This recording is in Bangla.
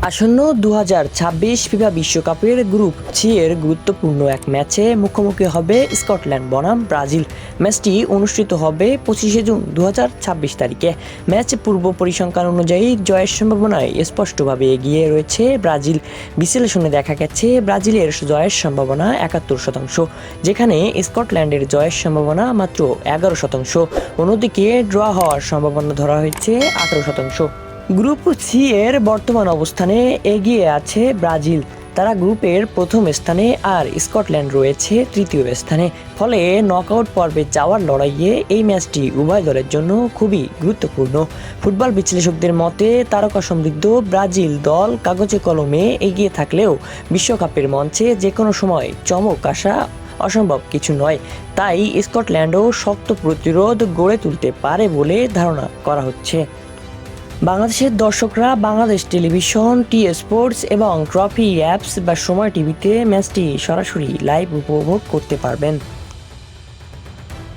আসন্ন 2026 ফিফা বিশ্বকাপের গ্রুপ সি এর গুরুত্বপূর্ণ এক ম্যাচে মুখোমুখি হবে স্কটল্যান্ড বনাম ব্রাজিল। ম্যাচটি অনুষ্ঠিত হবে 25 জুন 2026 তারিখে। ম্যাচ পূর্ব পরিসংখ্যান অনুযায়ী জয়ের সম্ভাবনায় স্পষ্টভাবে এগিয়ে রয়েছে ব্রাজিল। বিশ্লেষণে দেখা গেছে ব্রাজিলের জয়ের সম্ভাবনা 71%, যেখানে স্কটল্যান্ডের জয়ের সম্ভাবনা মাত্র 11%। অন্যদিকে ড্র হওয়ার সম্ভাবনা ধরা হয়েছে 18%। গ্রুপ সি এর বর্তমান অবস্থানে এগিয়ে আছে ব্রাজিল, তারা গ্রুপের প্রথম স্থানে, আর স্কটল্যান্ড রয়েছে তৃতীয় স্থানে। ফলে নকআউট পর্বে যাওয়ার লড়াইয়ে এই ম্যাচটি উভয় দলের জন্য খুবই গুরুত্বপূর্ণ। ফুটবল বিশ্লেষকদের মতে তারকা সমৃদ্ধ ব্রাজিল দল কাগজে কলমে এগিয়ে থাকলেও বিশ্বকাপের মঞ্চে যে কোনো সময় চমক আসা অসম্ভব কিছু নয়। তাই স্কটল্যান্ডও শক্ত প্রতিরোধ গড়ে তুলতে পারে বলে ধারণা করা হচ্ছে। বাংলাদেশের দর্শকরা বাংলাদেশ টেলিভিশন, টি স্পোর্টস এবং ট্রফি অ্যাপস বা সময় টিভিতে ম্যাচটি সরাসরি লাইভ উপভোগ করতে পারবেন।